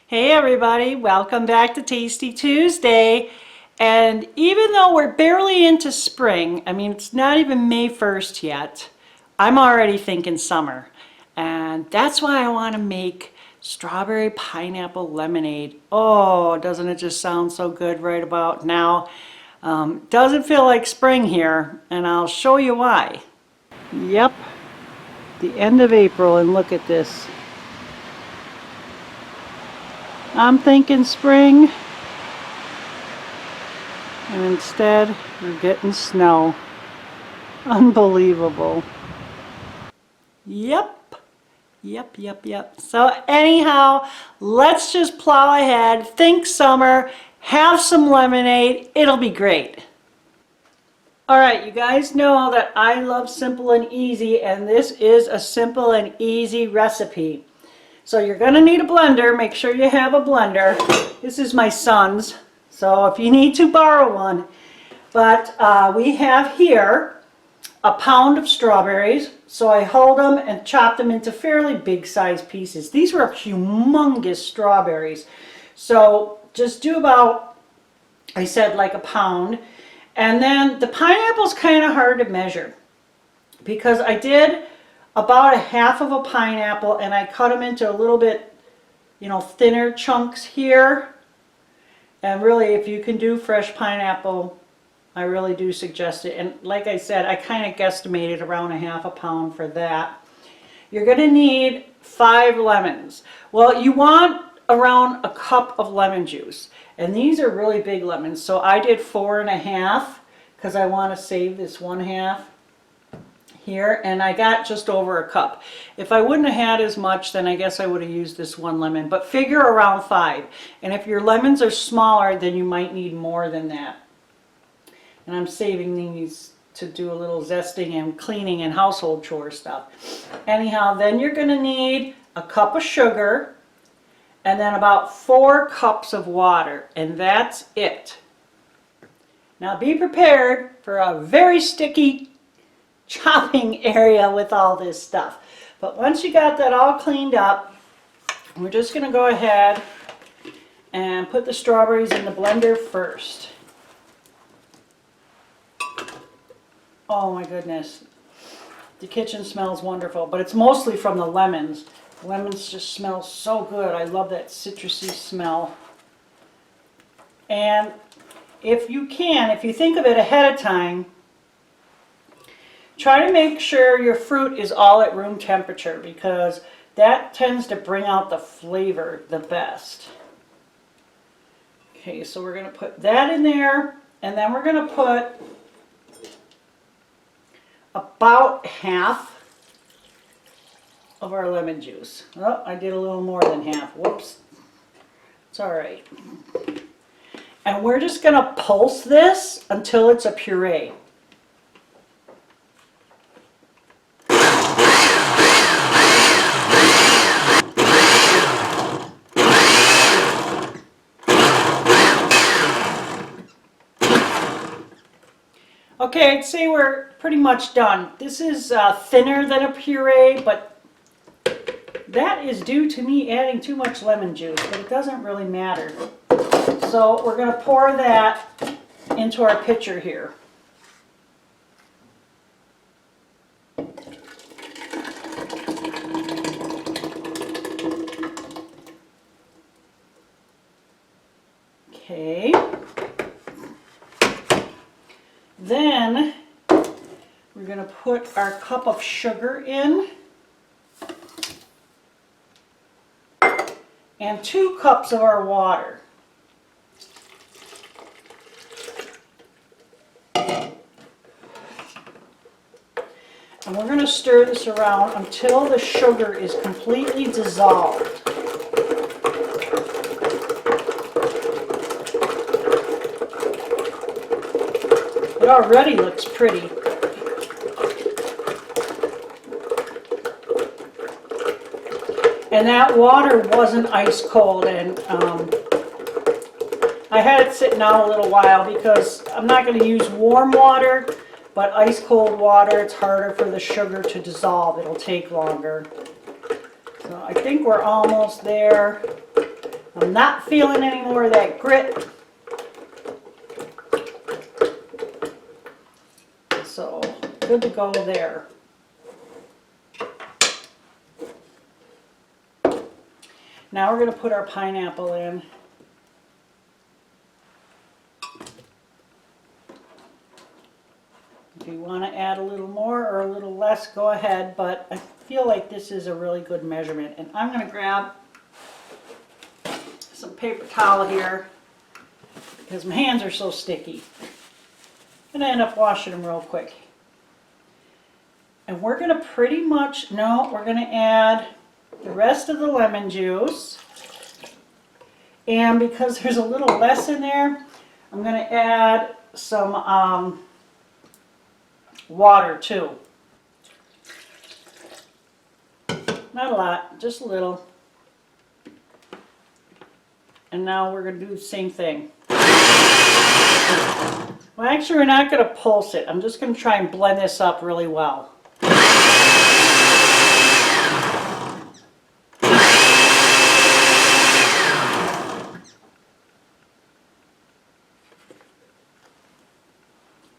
Hey everybody, welcome back to Tasty Tuesday. And even though we're barely into spring, I mean it's not even May 1st yet, I'm already thinking summer. And that's why I want to make strawberry pineapple lemonade. Oh, doesn't it just sound so good right about now? Doesn't feel like spring here, and I'll show you why. Yep, the end of April, and look at this. I'm thinking spring, and instead we're getting snow. Unbelievable. Yep. So anyhow, let's just plow ahead, think summer, have some lemonade, it'll be great. Alright, you guys know that I love simple and easy, and this is a simple and easy recipe. So you're going to need a blender. Make sure you have a blender. This is my son's, so if you need to borrow one. But we have here a pound of strawberries. So I hulled them and chopped them into fairly big sized pieces. These were humongous strawberries. So just do about, I said, like a pound. And then the pineapple's kind of hard to measure because I did about a half of a pineapple and I cut them into a little bit, thinner chunks here. And really, if you can do fresh pineapple, I really do suggest it. And like I said, I kind of guesstimated around a half a pound for that. You're going to need 5 lemons. Well, you want around a cup of lemon juice. And these are really big lemons. So I did 4.5 because I want to save this 1/2 here, and I got just over a cup. If I wouldn't have had as much, then I guess I would have used this 1 lemon, but figure around 5. And if your lemons are smaller, then you might need more than that. And I'm saving these to do a little zesting and cleaning and household chore stuff. Anyhow, then you're going to need a cup of sugar and then about 4 cups of water, and that's it. Now be prepared for a very sticky chopping area with all this stuff. But once you got that all cleaned up, we're just going to go ahead and put the strawberries in the blender first. Oh my goodness, the kitchen smells wonderful, but it's mostly from the lemons. Lemons just smell so good. I love that citrusy smell. And if you think of it ahead of time, try to make sure your fruit is all at room temperature because that tends to bring out the flavor the best. Okay, so we're going to put that in there, and then we're going to put about half of our lemon juice. Oh, I did a little more than half. Whoops. It's all right. And we're just going to pulse this until it's a puree. Okay, I'd say we're pretty much done. This is thinner than a puree, but that is due to me adding too much lemon juice, but it doesn't really matter. So we're going to pour that into our pitcher here. Okay. Then we're going to put our cup of sugar in and 2 cups of our water. And we're going to stir this around until the sugar is completely dissolved. It already looks pretty. And that water wasn't ice cold, and I had it sitting out a little while because I'm not going to use warm water, but ice cold water, it's harder for the sugar to dissolve. It'll take longer. So I think we're almost there. I'm not feeling any more of that grit. So, good to go there. Now we're going to put our pineapple in. If you want to add a little more or a little less, go ahead, but I feel like this is a really good measurement. And I'm going to grab some paper towel here because my hands are so sticky. I'm going to end up washing them real quick. And we're going to pretty much, no, we're going to add the rest of the lemon juice. And because there's a little less in there, I'm going to add some water too. Not a lot, just a little. And now we're going to do the same thing. Well, actually, we're not going to pulse it. I'm just going to try and blend this up really well.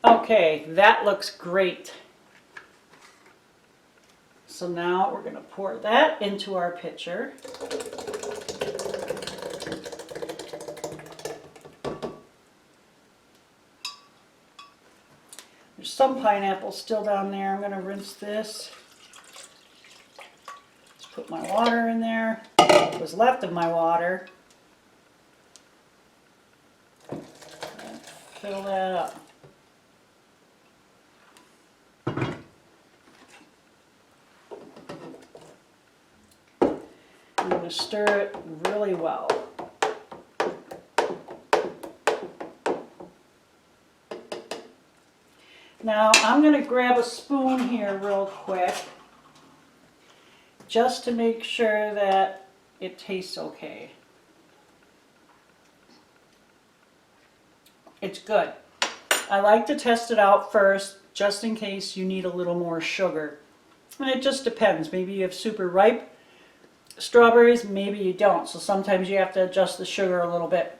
Okay, that looks great. So now we're going to pour that into our pitcher. There's some pineapple still down there. I'm going to rinse this. Just put my water in there. What was left of my water. And fill that up. I'm going to stir it really well. Now I'm going to grab a spoon here real quick just to make sure that it tastes okay. It's good. I like to test it out first just in case you need a little more sugar. And it just depends. Maybe you have super ripe strawberries, maybe you don't. So sometimes you have to adjust the sugar a little bit.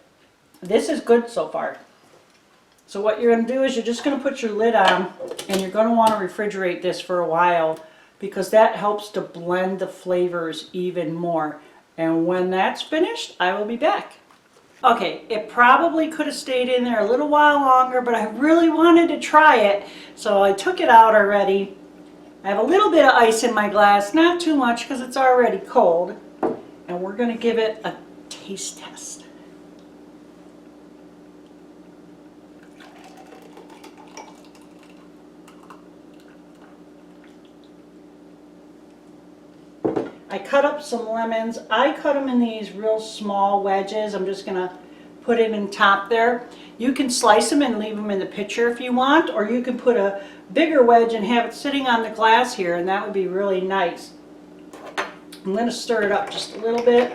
This is good so far. So what you're going to do is you're just going to put your lid on and you're going to want to refrigerate this for a while because that helps to blend the flavors even more. And when that's finished, I will be back. Okay, it probably could have stayed in there a little while longer, but I really wanted to try it, so I took it out already. I have a little bit of ice in my glass, not too much because it's already cold, and we're going to give it a taste test. I cut up some lemons. I cut them in these real small wedges. I'm just going to put it in top there. You can slice them and leave them in the pitcher if you want, or you can put a bigger wedge and have it sitting on the glass here, and that would be really nice. I'm going to stir it up just a little bit.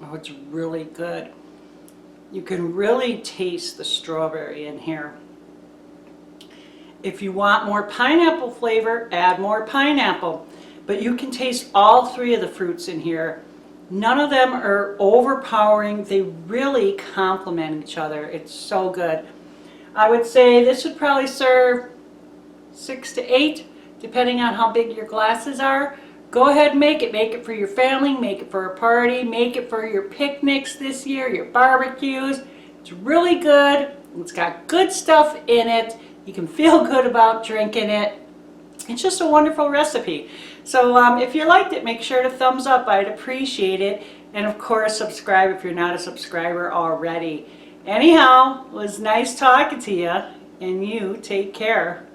Oh, it's really good. You can really taste the strawberry in here. If you want more pineapple flavor, add more pineapple. But you can taste all three of the fruits in here. None of them are overpowering. They really complement each other. It's so good. I would say this would probably serve 6 to 8, depending on how big your glasses are. Go ahead and make it. Make it for your family, make it for a party, make it for your picnics this year, your barbecues. It's really good. It's got good stuff in it. You can feel good about drinking it. It's just a wonderful recipe. So if you liked it, make sure to thumbs up. I'd appreciate it. And of course, subscribe if you're not a subscriber already. Anyhow, it was nice talking to you, and you take care.